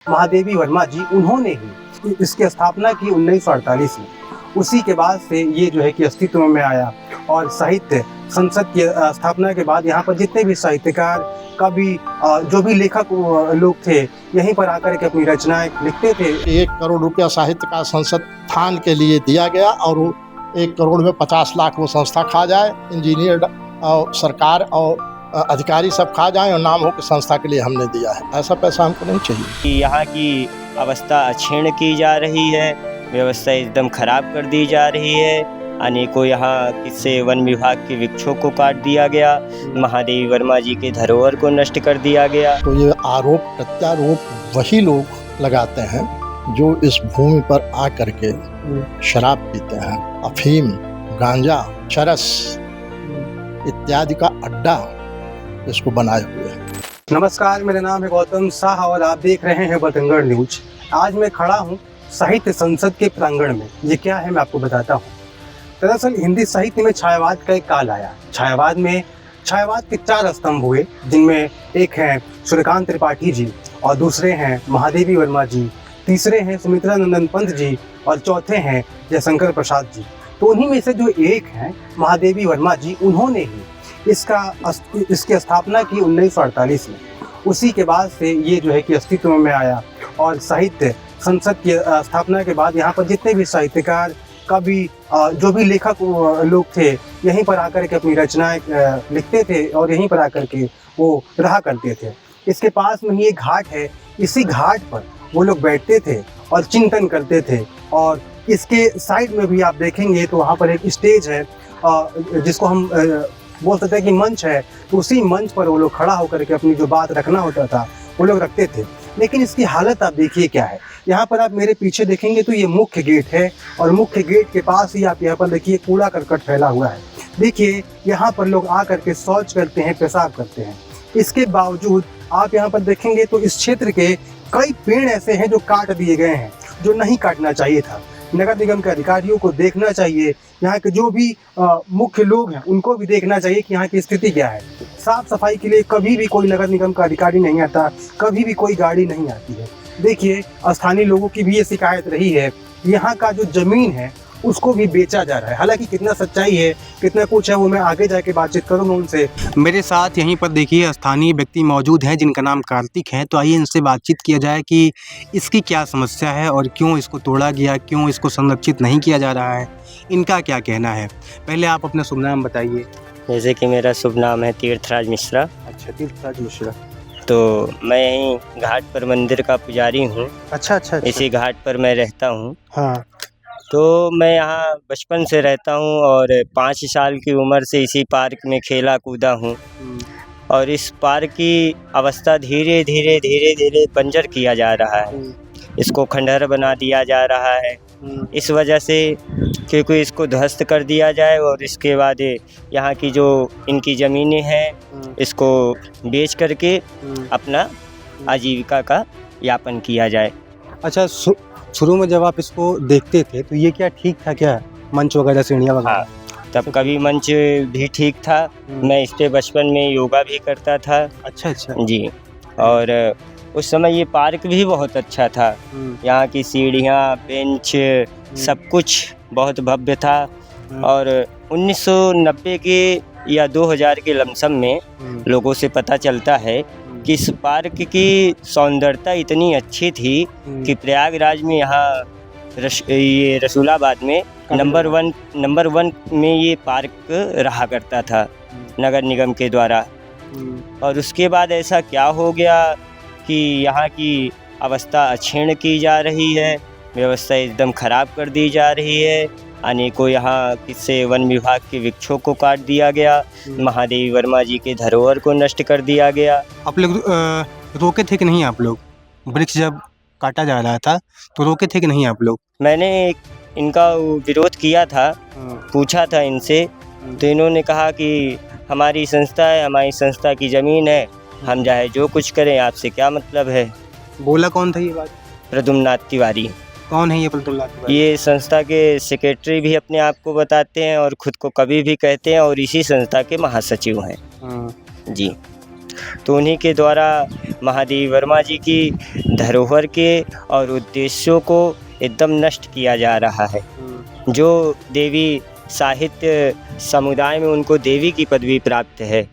महादेवी वर्मा जी, उन्होंने ही इसकी स्थापना की 1948 में। उसी के बाद से ये जो है कि अस्तित्व में आया और साहित्य संसद की स्थापना के बाद यहाँ पर जितने भी साहित्यकार, कवि, जो भी लेखक लोग थे, यहीं पर आकर के अपनी रचनाएं लिखते थे। 1 करोड़ रुपया साहित्य का संसद थान के लिए दिया गया और 1 करोड़ में 50 लाख वो संस्था खा जाए, इंजीनियर और सरकार और अधिकारी सब खा जाएं और नाम हो कि संस्था के लिए हमने दिया है। ऐसा पैसा हमको नहीं चाहिए। यहाँ की अवस्था अक्षीण की जा रही है, व्यवस्था एकदम खराब कर दी जा रही है। अनेकों यहाँ किससे वन विभाग के वृक्षों को काट दिया गया, महादेवी वर्मा जी के धरोहर को नष्ट कर दिया गया। तो ये आरोप प्रत्यारोप वही लोग लगाते हैं जो इस भूमि पर आ करके शराब पीते हैं, अफीम, गांजा, चरस इत्यादि का अड्डा इसको बनाए हुए हैं। नमस्कार, मेरा नाम है गौतम शाह और आप देख रहे हैं बतंगड़ न्यूज। आज मैं खड़ा हूँ साहित्य संसद के प्रांगण में। ये क्या है मैं आपको बताता हूँ। दरअसल हिंदी साहित्य में छायावाद का एक काल आया। छायावाद के 4 स्तंभ हुए, जिनमें एक हैं सूर्यकांत त्रिपाठी जी और दूसरे हैं महादेवी वर्मा जी, तीसरे हैं सुमित्रा नंदन पंत जी और चौथे हैं जयशंकर प्रसाद जी। तो उन्हीं में से जो एक हैं महादेवी वर्मा जी, उन्होंने ही इसकी स्थापना की 1948 में। उसी के बाद से ये जो है कि अस्तित्व में आया और साहित्य संसद की स्थापना के बाद यहाँ पर जितने भी साहित्यकार, कवि, जो भी लेखक लोग थे, यहीं पर आकर के अपनी रचनाएं लिखते थे और यहीं पर आकर के वो रहा करते थे। इसके पास में ही एक घाट है, इसी घाट पर वो लोग बैठते थे और चिंतन करते थे। और इसके साइड में भी आप देखेंगे तो वहाँ पर एक स्टेज है, जिसको हम बोल सकते हैं कि मंच है। तो उसी मंच पर वो लोग खड़ा होकर के अपनी जो बात रखना होता था वो लोग रखते थे। लेकिन इसकी हालत आप देखिए क्या है। यहाँ पर आप मेरे पीछे देखेंगे तो ये मुख्य गेट है और मुख्य गेट के पास ही आप यहाँ पर देखिए कूड़ा करकट फैला हुआ है। देखिए यहाँ पर लोग आ करके शौच करते हैं, पेशाब करते हैं। इसके बावजूद आप यहाँ पर देखेंगे तो इस क्षेत्र के कई पेड़ ऐसे हैं जो काट दिए गए हैं, जो नहीं काटना चाहिए था। नगर निगम के अधिकारियों को देखना चाहिए, यहाँ के जो भी मुख्य लोग हैं उनको भी देखना चाहिए कि यहाँ की स्थिति क्या है। साफ सफाई के लिए कभी भी कोई नगर निगम का अधिकारी नहीं आता, कभी भी कोई गाड़ी नहीं आती है। देखिए स्थानीय लोगों की भी ये शिकायत रही है, यहाँ का जो ज़मीन है उसको भी बेचा जा रहा है। हालांकि कितना सच्चाई है, कितना कुछ है, वो मैं आगे जाके बातचीत करूँगा उनसे। मेरे साथ यहीं पर देखिए स्थानीय व्यक्ति मौजूद हैं जिनका नाम कार्तिक है। तो आइए इनसे बातचीत किया जाए कि इसकी क्या समस्या है और क्यों इसको तोड़ा गया, क्यों इसको संरक्षित नहीं किया जा रहा है, इनका क्या कहना है। पहले आप अपना शुभ नाम बताइए। जैसे कि मेरा शुभ नाम है तीर्थराज मिश्रा। अच्छा, तीर्थराज मिश्रा। तो मैं यहीं घाट पर मंदिर का पुजारी हूँ। अच्छा। इसी घाट पर मैं रहता हूँ। हाँ। तो मैं यहाँ बचपन से रहता हूँ और 5 साल की उम्र से इसी पार्क में खेला कूदा हूँ। और इस पार्क की अवस्था धीरे धीरे बंजर किया जा रहा है। इसको खंडहर बना दिया जा रहा है। इस वजह से क्योंकि इसको ध्वस्त कर दिया जाए और इसके बाद यहाँ की जो इनकी ज़मीनें हैं इसको बेच करके अपना आजीविका का यापन किया जाए। अच्छा, शुरू में जब आप इसको देखते थे तो ये क्या ठीक था क्या, मंच वगैरह, सीढ़ियाँ वगैरह? हाँ, तब कभी मंच भी ठीक था। मैं इस पे बचपन में योगा भी करता था। अच्छा जी। और उस समय ये पार्क भी बहुत अच्छा था। यहाँ की सीढ़ियाँ, बेंच, सब कुछ बहुत भव्य था। और 1990 के या 2000 के लमसम में लोगों से पता चलता है कि इस पार्क की सौंदर्यता इतनी अच्छी थी कि प्रयागराज में यहाँ ये रसूलाबाद में नंबर वन में ये पार्क रहा करता था नगर निगम के द्वारा। और उसके बाद ऐसा क्या हो गया कि यहाँ की अवस्था अक्षीण की जा रही है, व्यवस्था एकदम खराब कर दी जा रही है। अनेकों यहाँ किससे वन विभाग के वृक्षों को काट दिया गया, महादेवी वर्मा जी के धरोहर को नष्ट कर दिया गया। आप लोग रोके थे कि नहीं? आप लोग वृक्ष जब काटा जा रहा था तो रोके थे कि नहीं आप लोग? मैंने इनका विरोध किया था, पूछा था इनसे, तो इन्होंने कहा कि हमारी संस्था है, हमारी संस्था की ज़मीन है, हम चाहे जो कुछ करें, आपसे क्या मतलब है। बोला कौन था ये बात? प्रद्युम्नाथ तिवारी। कौन है ये प्रद्युम्नाथ तिवारी? ये संस्था के सेक्रेटरी भी अपने आप को बताते हैं और ख़ुद को कवि भी कहते हैं और इसी संस्था के महासचिव हैं। जी। तो उन्हीं के द्वारा महादेवी वर्मा जी की धरोहर के और उद्देश्यों को एकदम नष्ट किया जा रहा है। जो देवी साहित्य समुदाय में उनको देवी की पदवी प्राप्त है,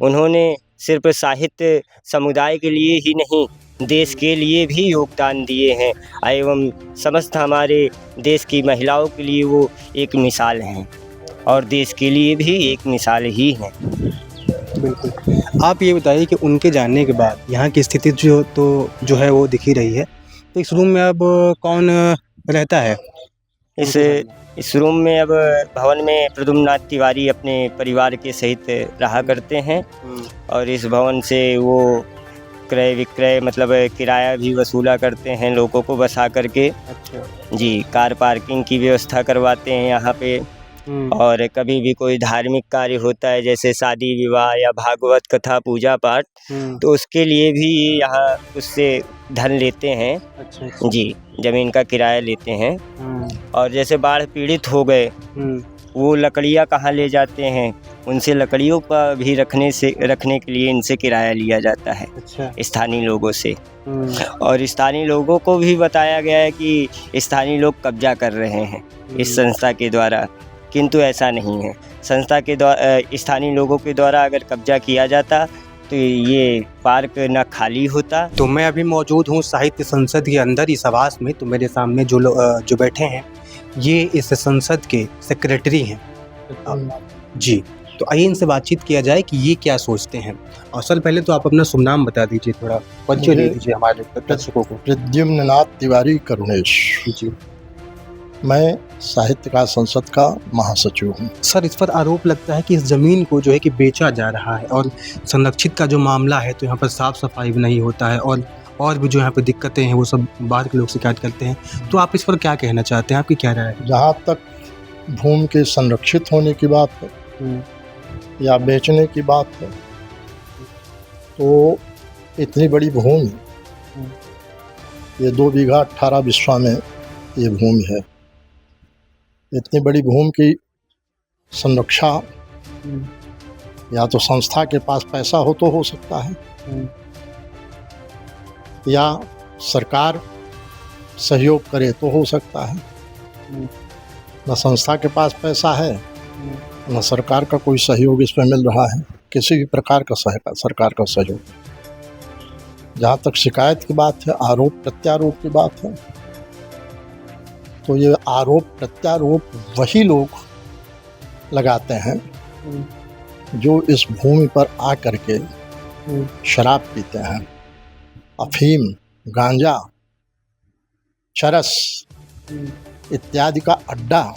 उन्होंने सिर्फ साहित्य समुदाय के लिए ही नहीं, देश के लिए भी योगदान दिए हैं एवं समस्त हमारे देश की महिलाओं के लिए वो एक मिसाल हैं और देश के लिए भी एक मिसाल ही हैं। बिल्कुल। आप ये बताइए कि उनके जाने के बाद यहाँ की स्थिति जो है वो दिख ही रही है, तो इस रूम में अब कौन रहता है? इस रूम में अब भवन में प्रद्युम्नाथ तिवारी अपने परिवार के सहित रहा करते हैं और इस भवन से वो क्रय विक्रय मतलब किराया भी वसूला करते हैं लोगों को बसा करके। अच्छा जी, कार पार्किंग की व्यवस्था करवाते हैं यहाँ पे और कभी भी कोई धार्मिक कार्य होता है जैसे शादी विवाह या भागवत कथा पूजा पाठ, तो उसके लिए भी यहाँ उससे धन लेते हैं। अच्छा जी, ज़मीन का किराया लेते हैं। और जैसे बाढ़ पीड़ित हो गए, वो लकड़ियाँ कहाँ ले जाते हैं, उनसे लकड़ियों पर भी रखने के लिए इनसे किराया लिया जाता है। अच्छा स्थानीय लोगों से। और स्थानीय लोगों को भी बताया गया है कि स्थानीय लोग कब्जा कर रहे हैं इस संस्था के द्वारा, किंतु ऐसा नहीं है। संस्था के द्वारा स्थानीय लोगों के द्वारा अगर कब्जा किया जाता तो ये पार्क न खाली होता। तो मैं अभी मौजूद हूँ साहित्य संसद के अंदर इस आवास में। तो मेरे सामने जो बैठे हैं ये इस संसद के सेक्रेटरी हैं जी। तो आइए इनसे बातचीत किया जाए कि ये क्या सोचते हैं। और सर पहले तो आप अपना शुभ नाम बता दीजिए, थोड़ा परिचय दे दीजिए हमारे दर्शकों को। प्रद्युम्ननाथ तिवारी करुणेश जी। मैं साहित्यकार संसद का महासचिव हूँ। सर इस पर आरोप लगता है कि इस ज़मीन को जो है कि बेचा जा रहा है और संरक्षित का जो मामला है तो यहाँ पर साफ़ सफाई भी नहीं होता है और भी जो यहाँ पर दिक्कतें हैं वो सब बाहर के लोग शिकायत करते हैं। तो आप इस पर क्या कहना चाहते हैं, आपकी क्या राय है? जहाँ तक भूमि के संरक्षित होने की बात है या बेचने की बात है, तो इतनी बड़ी भूमि, ये 2 बीघा 18 बिस्वा में ये भूमि है। इतनी बड़ी भूमि की संरक्षा या तो संस्था के पास पैसा हो तो हो सकता है या सरकार सहयोग करे तो हो सकता है। न संस्था के पास पैसा है न सरकार का कोई सहयोग इस पर मिल रहा है, किसी भी प्रकार का सरकार का सहयोग। जहाँ तक शिकायत की बात है, आरोप प्रत्यारोप की बात है, तो ये आरोप प्रत्यारोप वही लोग लगाते हैं जो इस भूमि पर आ करके शराब पीते हैं, अफीम, गांजा, चरस इत्यादि का अड्डा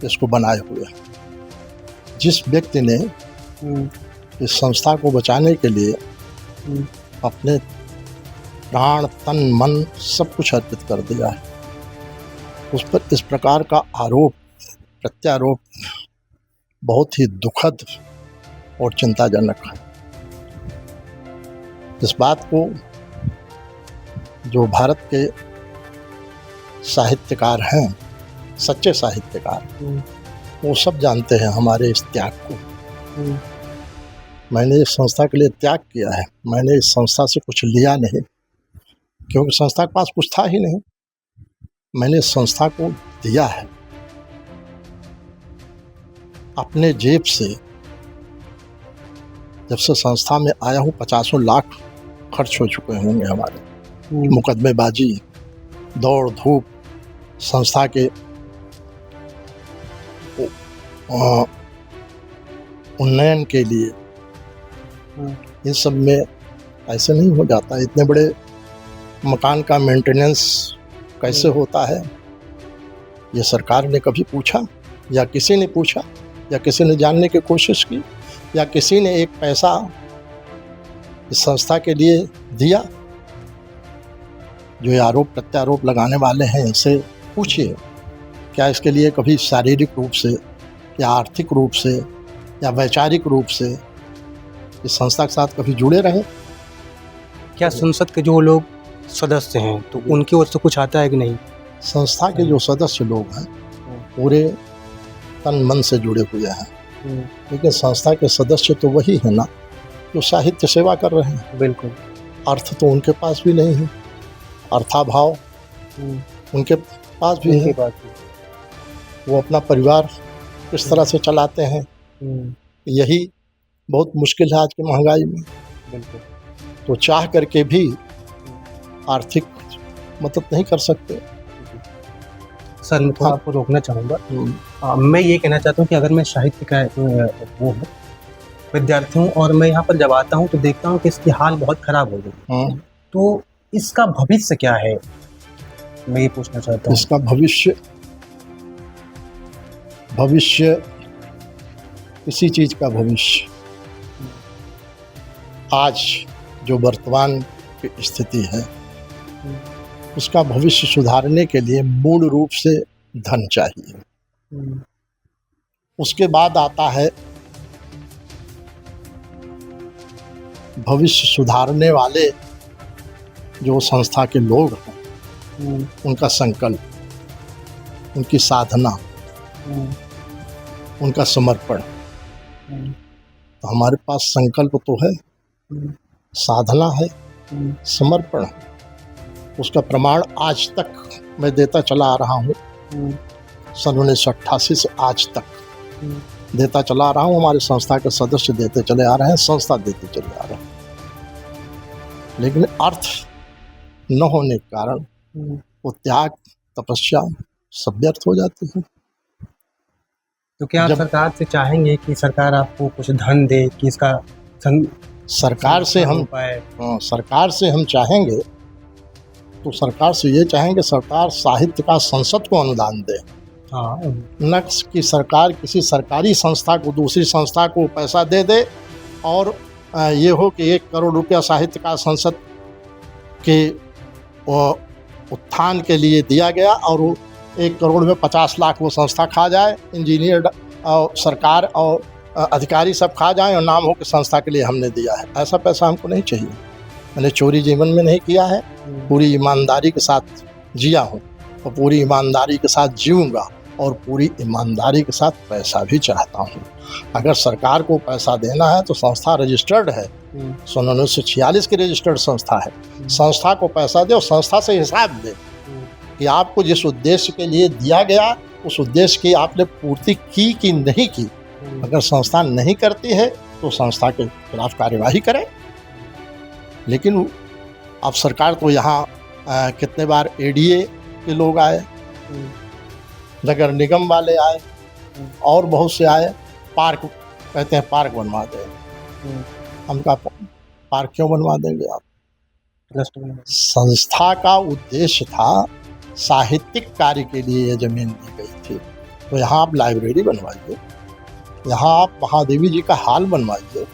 इसको बनाए हुए। जिस व्यक्ति ने इस संस्था को बचाने के लिए अपने प्राण तन मन सब कुछ अर्पित कर दिया है, उस पर इस प्रकार का आरोप प्रत्यारोप बहुत ही दुखद और चिंताजनक है। इस बात को जो भारत के साहित्यकार हैं, सच्चे साहित्यकार, वो सब जानते हैं हमारे इस त्याग को। मैंने इस संस्था के लिए त्याग किया है, मैंने इस संस्था से कुछ लिया नहीं, क्योंकि संस्था के पास कुछ था ही नहीं। मैंने इस संस्था को दिया है अपने जेब से। जब से संस्था में आया हूँ 50 लाख खर्च हो चुके होंगे हमारे। मुकदमेबाजी, दौड़ धूप, संस्था के उन्नयन के लिए, इन सब में ऐसे नहीं हो जाता। इतने बड़े मकान का मेंटेनेंस कैसे होता है, ये सरकार ने कभी पूछा या किसी ने पूछा या किसी ने जानने की कोशिश की या किसी ने एक पैसा इस संस्था के लिए दिया? जो ये आरोप प्रत्यारोप लगाने वाले हैं इनसे पूछिए, क्या इसके लिए कभी शारीरिक रूप से या आर्थिक रूप से या वैचारिक रूप से इस संस्था के साथ कभी जुड़े रहे? क्या संसद के जो लोग सदस्य हैं तो उनकी ओर से कुछ आता है कि नहीं? संस्था के जो सदस्य लोग हैं पूरे तन मन से जुड़े हुए हैं, लेकिन संस्था के सदस्य तो वही है ना जो साहित्य सेवा कर रहे हैं। बिल्कुल। अर्थ तो उनके पास भी नहीं है, अर्थाभाव उनके पास भी है। वो अपना परिवार किस तरह से चलाते हैं, यही बहुत मुश्किल है आज की महंगाई में। बिल्कुल। तो चाह करके भी आर्थिक मदद नहीं कर सकते। सर मैं थोड़ा आपको रोकना चाहूँगा। मैं ये कहना चाहता हूँ कि अगर मैं साहित्य का वो हूँ, विद्यार्थी हूँ, और मैं यहाँ पर जब आता हूँ तो देखता हूँ कि इसकी हाल बहुत ख़राब हो गई। तो इसका भविष्य क्या है, मैं ये पूछना चाहता हूँ। इसका भविष्य किसी चीज़ का भविष्य, आज जो वर्तमान की स्थिति है उसका भविष्य सुधारने के लिए मूल रूप से धन चाहिए। उसके बाद आता है भविष्य सुधारने वाले जो संस्था के लोग हैं, उनका संकल्प, उनकी साधना, उनका समर्पण। तो हमारे पास संकल्प तो है, साधना है, समर्पण है। उसका प्रमाण आज तक मैं देता चला आ रहा हूँ। सन 1988 से आज तक देता चला आ रहा हूँ। हमारे संस्था के सदस्य देते चले आ रहे हैं, संस्था देते चले आ रहे हैं। लेकिन अर्थ न होने के कारण वो त्याग, तपस्या सब व्यर्थ हो जाती है। तो क्या आप सरकार से चाहेंगे कि सरकार आपको कुछ धन दे कि इसका सरकार से हम चाहेंगे तो सरकार से ये चाहेंगे सरकार साहित्य का संसद को अनुदान दे। न कि सरकार किसी सरकारी संस्था को दूसरी संस्था को पैसा दे और ये हो कि 1 करोड़ रुपया साहित्य का संसद के उत्थान के लिए दिया गया और 1 करोड़ में 50 लाख वो संस्था खा जाए, इंजीनियर और सरकार और अधिकारी सब खा जाएं और नाम हो कि संस्था के लिए हमने दिया है। ऐसा पैसा हमको नहीं चाहिए। मैंने चोरी जीवन में नहीं किया है, पूरी ईमानदारी के साथ जिया हूँ और पूरी ईमानदारी के साथ जीऊँगा और पूरी ईमानदारी के साथ पैसा भी चाहता हूँ। अगर सरकार को पैसा देना है तो संस्था रजिस्टर्ड है, सन 1946 की रजिस्टर्ड संस्था है। संस्था को पैसा दे और संस्था से हिसाब दे कि आपको जिस उद्देश्य के लिए दिया गया उस उद्देश्य की आपने पूर्ति की कि नहीं की। अगर संस्था नहीं करती है तो संस्था के खिलाफ कार्यवाही करें। लेकिन अब सरकार तो यहाँ कितने बार एडीए के लोग आए, नगर निगम वाले आए और बहुत से आए। पार्क कहते हैं पार्क बनवा दे, हम कहा पार्क क्यों बनवा देंगे आप। संस्था का उद्देश्य था साहित्यिक कार्य के लिए ये जमीन दी गई थी। तो यहाँ आप लाइब्रेरी बनवाइए, यहाँ आप महादेवी जी का हाल बनवाइए,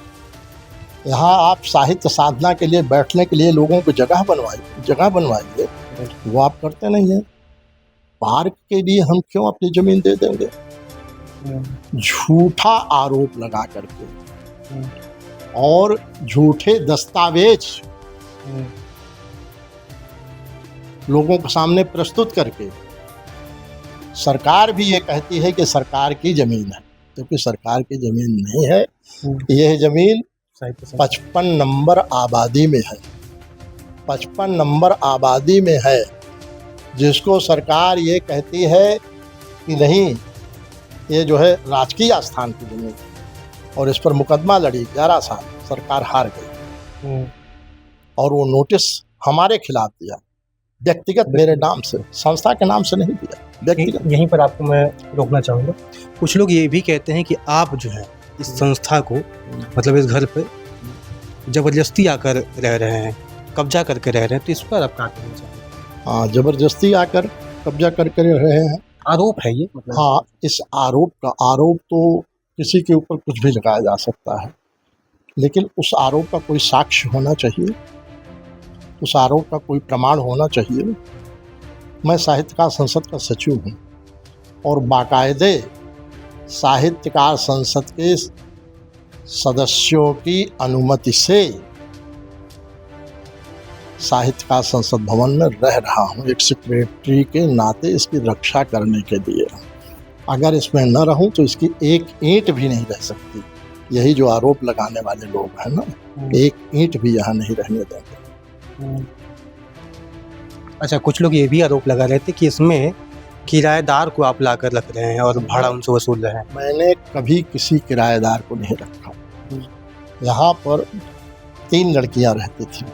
यहाँ आप साहित्य साधना के लिए बैठने के लिए लोगों को जगह बनवाइए। वो आप करते नहीं हैं। पार्क के लिए हम क्यों अपनी जमीन दे देंगे। झूठा आरोप लगा करके और झूठे दस्तावेज लोगों के सामने प्रस्तुत करके सरकार भी ये कहती है कि सरकार की जमीन है, क्योंकि सरकार की जमीन नहीं है। यह जमीन 55 नंबर आबादी में है, 55 नंबर आबादी में है, जिसको सरकार ये कहती है कि नहीं ये जो है राजकीय स्थान की जमीन, और इस पर मुकदमा लड़ी 11 साल, सरकार हार गई और वो नोटिस हमारे खिलाफ दिया, व्यक्तिगत मेरे नाम से, संस्था के नाम से नहीं दिया, व्यक्तिगत। यहीं पर आपको मैं रोकना चाहूँगा। कुछ लोग ये भी कहते हैं कि आप जो है इस संस्था को, मतलब इस घर पे जबरदस्ती आकर रह रहे हैं, कब्जा करके रह रहे हैं, तो इस पर आप क्या कहना चाहेंगे। हाँ, जबरदस्ती आकर कब्जा करके रहे हैं, आरोप है ये मतलब। हाँ, इस आरोप तो किसी के ऊपर कुछ भी लगाया जा सकता है, लेकिन उस आरोप का कोई साक्ष्य होना चाहिए, उस आरोप का कोई प्रमाण होना चाहिए। मैं साहित्यकार संसद का सचिव हूँ और बाकायदे साहित्यकार संसद के सदस्यों की अनुमति से साहित्यकार संसद भवन में रह रहा हूँ, एक सेक्रेटरी के नाते इसकी रक्षा करने के लिए। अगर इसमें न रहूं तो इसकी एक ईंट भी नहीं रह सकती, यही जो आरोप लगाने वाले लोग हैं ना, एक ईंट भी यहाँ नहीं रहने देंगे। अच्छा, कुछ लोग ये भी आरोप लगा रहे थे कि इसमें किराएदार को आप लाकर रख रहे हैं और भाड़ा उनसे वसूल रहे हैं। मैंने कभी किसी किराएदार को नहीं रखा। यहाँ पर 3 लड़कियाँ रहती थी,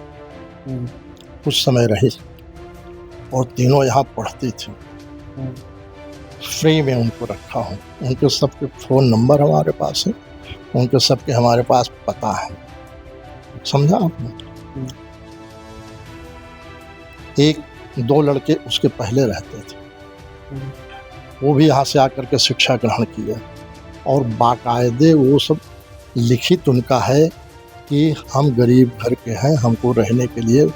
कुछ समय रही, और तीनों यहाँ पढ़ती थी। फ्री में उनको रखा हूँ। उनके सबके फ़ोन नंबर हमारे पास है, उनके सबके हमारे पास पता है। समझा आपने? 1-2 लड़के उसके पहले रहते थे, वो भी यहाँ से आकर के शिक्षा ग्रहण किए, और बाकायदे वो सब लिखित उनका है कि हम गरीब घर के हैं, हमको रहने के लिए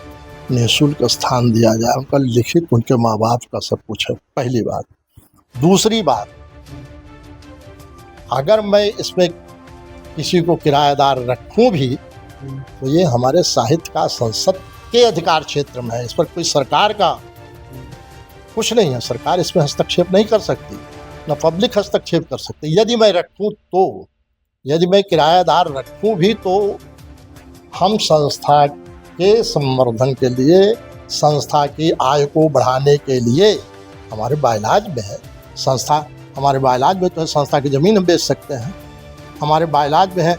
निःशुल्क स्थान दिया जाए। उनका लिखित उनके माँ बाप का सब कुछ है, पहली बात। दूसरी बात, अगर मैं इसमें किसी को किराएदार रखूं भी तो ये हमारे साहित्य का संसद के अधिकार क्षेत्र में है। इस पर कोई सरकार का कुछ नहीं है। सरकार इसमें हस्तक्षेप नहीं कर सकती, न पब्लिक हस्तक्षेप कर सकती। यदि मैं रखूं तो, यदि मैं किराएदार रखूं भी तो हम संस्था के संवर्धन के लिए, संस्था की आय को बढ़ाने के लिए, हमारे बाइलाज में है संस्था, हमारे बाइलाज में तो है संस्था की ज़मीन हम बेच सकते हैं, हमारे बाइलाज में है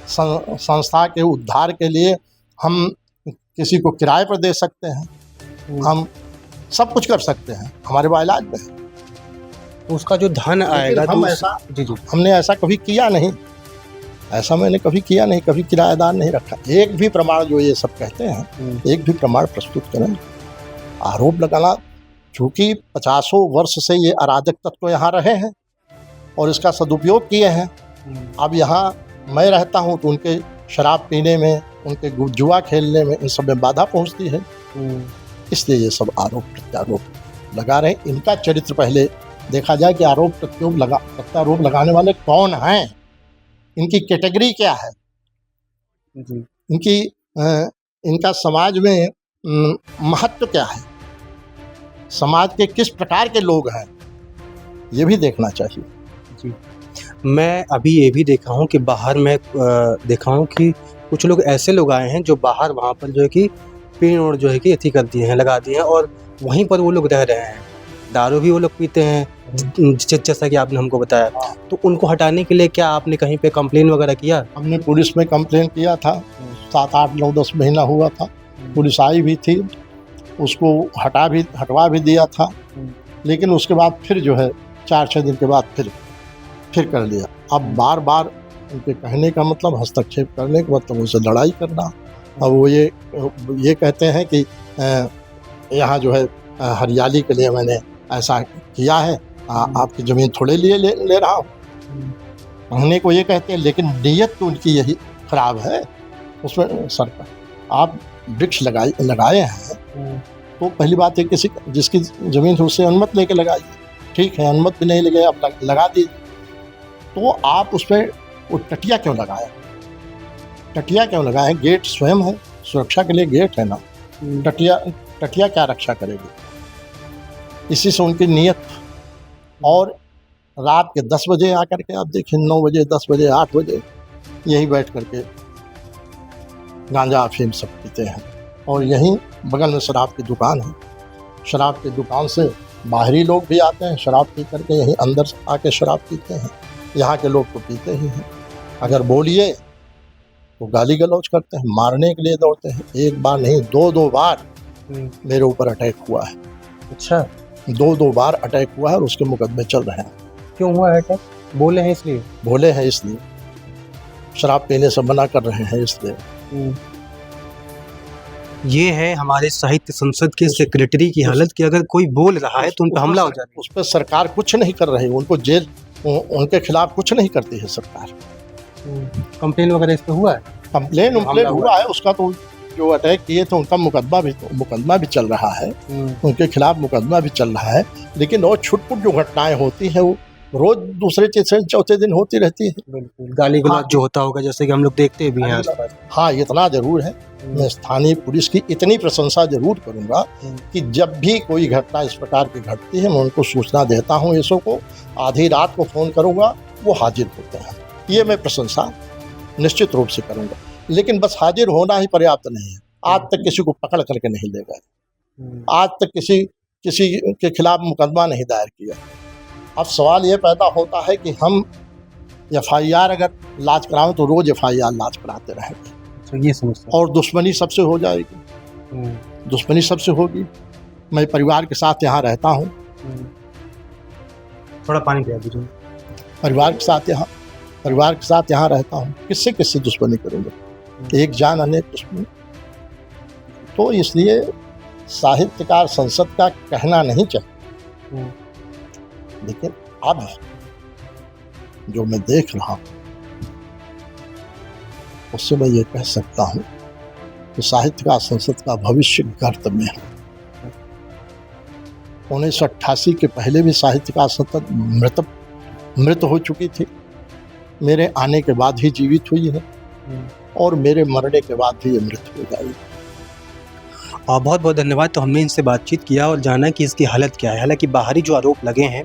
संस्था के उद्धार के लिए हम किसी को किराए पर दे सकते हैं, हम सब कुछ कर सकते हैं, हमारे बाइलाज में है। तो उसका जो धन आएगा हम तो ऐसा, जी, हमने ऐसा कभी किया नहीं, ऐसा मैंने कभी किया नहीं, कभी किराएदार नहीं रखा। एक भी प्रमाण, जो ये सब कहते हैं, एक भी प्रमाण प्रस्तुत करें। आरोप लगाना, चूँकि 50 वर्ष से ये अराजक तत्व यहाँ रहे हैं और इसका सदुपयोग किए हैं। अब यहाँ मैं रहता हूँ तो उनके शराब पीने में, उनके जुआ खेलने में, इन सब में बाधा पहुँचती है, इसलिए ये सब आरोप प्रत्यारोप लगा रहे हैं। इनका चरित्र पहले देखा जाए कि आरोप प्रत्यारोप लगाने वाले कौन हैं, इनकी कैटेगरी क्या है, इनका समाज में महत्व क्या है, समाज के किस प्रकार के लोग हैं, ये भी देखना चाहिए। जी, मैं अभी ये भी देखा हूँ कि बाहर में देखा हूँ कि कुछ लोग ऐसे लोग आए हैं जो बाहर वहाँ पर जो है कि पेड़ और जो है कि अथी कर दिए हैं, लगा दिए हैं, और वहीं पर वो लोग रह रहे हैं। दारू भी वो लोग पीते हैं, जैसा कि आपने हमको बताया। तो उनको हटाने के लिए क्या आपने कहीं पे कंप्लेन वगैरह किया? हमने पुलिस में कंप्लेन किया था, 7, 8, 9, 10 महीना हुआ था, पुलिस आई भी थी, उसको हटवा भी दिया था, लेकिन उसके बाद फिर जो है 4-6 दिन के बाद फिर कर लिया। अब बार बार उनके कहने का मतलब, हस्तक्षेप करने का मतलब उनसे लड़ाई करना। अब वो ये कहते हैं कि यहाँ जो है हरियाली के लिए मैंने ऐसा किया है, आपकी ज़मीन थोड़े लिए ले रहा हूँ, कहने को ये कहते हैं, लेकिन नीयत तो उनकी यही खराब है। उसमें सरकार, आप वृक्ष लगाए हैं तो पहली बात है किसी जिसकी ज़मीन है उससे अनुमति लेके लगाइए। ठीक है, अनुमति भी नहीं लगे, आप लगा दीजिए। तो आप उस पर वो टटिया क्यों लगाए? टटिया क्यों लगाए? गेट स्वयं है, सुरक्षा के लिए गेट है ना। टटिया क्या रक्षा करेगी? इसी से उनकी नीयत। और रात के 10 बजे आकर के आप देखिए, 9 बजे, 10 बजे, 8 बजे यहीं बैठ करके गांजा अफीम सब पीते हैं। और यहीं बगल में शराब की दुकान है, शराब की दुकान से बाहरी लोग भी आते हैं, शराब पी करके यहीं अंदर आके शराब पीते हैं। यहाँ के लोग तो पीते ही हैं, अगर बोलिए तो गाली गलौज करते हैं, मारने के लिए दौड़ते हैं। एक बार नहीं, 2 बार मेरे ऊपर अटैक हुआ है। अच्छा, 2 बार अटैक हुआ है और उसके मुकदमे चल रहे हैं। क्यों हुआ है अटैक? बोले हैं इसलिए? बोले हैं इसलिए, शराब पीने से मना कर रहे हैं इसलिए। ये है हमारे साहित्य संसद के सेक्रेटरी की हालत कि अगर कोई बोल रहा है तो उन पर हमला हो जाता है। उस पर सरकार कुछ नहीं कर रही, उनको जेल, उनके खिलाफ कुछ नहीं करती है सरकार। कंप्लेन वगैरह इस पे हुआ है? कंप्लेन हुआ है, उसका तो जो अटैक किए थे उनका मुकदमा भी चल रहा है, उनके खिलाफ मुकदमा भी चल रहा है। लेकिन और छुटपुट जो घटनाएं होती हैं वो रोज दूसरे तीसरे चौथे दिन होती रहती है। बिल्कुल, गाली गलौज जो होता होगा, जैसे कि हम लोग देखते भी हैं। हाँ, इतना जरूर है। मैं स्थानीय पुलिस की इतनी प्रशंसा जरूर करूंगा कि जब भी कोई घटना इस प्रकार की घटती है मैं उनको सूचना देता हूँ, ऐसो को आधी रात को फ़ोन करूंगा, वो हाजिर होते हैं। ये मैं प्रशंसा निश्चित रूप से करूंगा। लेकिन बस हाजिर होना ही पर्याप्त नहीं है। आज तक किसी को पकड़ करके नहीं ले गए, आज तक किसी के खिलाफ मुकदमा नहीं दायर किया। अब सवाल ये पैदा होता है कि हम FIR अगर लाज कराएं तो रोज FIR लाज कराते रहेंगे, तो ये समस्या और दुश्मनी सबसे हो जाएगी, दुश्मनी सबसे होगी। मैं परिवार के साथ यहाँ रहता हूँ, थोड़ा पानी पिला दीजिए। परिवार के साथ यहाँ रहता हूँ, किससे दुश्मनी करूँगा? एक जान अनेक दुश्मनी। तो इसलिए साहित्यकार संसद का कहना नहीं चाहिए, लेकिन अब जो मैं देख रहा हूँ उससे मैं ये कह सकता हूँ कि साहित्यकार संसद का भविष्य गर्त में है। 1988 के पहले भी साहित्यकार संसद मृत हो चुकी थी, मेरे आने के बाद ही जीवित हुई है, और मेरे मरने के बाद भी ये मृत हो जाएगी। बहुत बहुत धन्यवाद। तो हमने इनसे बातचीत किया और जाना कि इसकी हालत क्या है। हालांकि बाहरी जो आरोप लगे हैं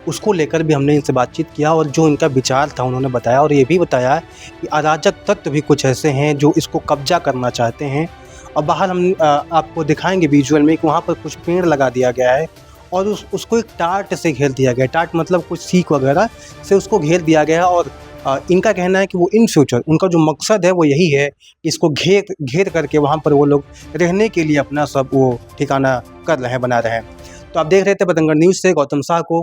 उसको लेकर भी हमने इनसे बातचीत किया, और जो इनका विचार था उन्होंने बताया, और ये भी बताया कि अराजक तत्व भी कुछ ऐसे हैं जो इसको कब्जा करना चाहते हैं। और बाहर हम आपको दिखाएंगे विजुअल में कि वहाँ पर कुछ पेड़ लगा दिया गया है और उसको एक टाट से घेर दिया गया है। टाट मतलब कुछ सीख वगैरह से उसको घेर दिया गया है। और इनका कहना है कि वो इन फ्यूचर उनका जो मकसद है वो यही है कि इसको घेर करके वहाँ पर वो लोग रहने के लिए अपना सब वो ठिकाना कर रहे हैं, बना रहे हैं। तो आप देख रहे थे बतंगड़ न्यूज़ से गौतम शाह को।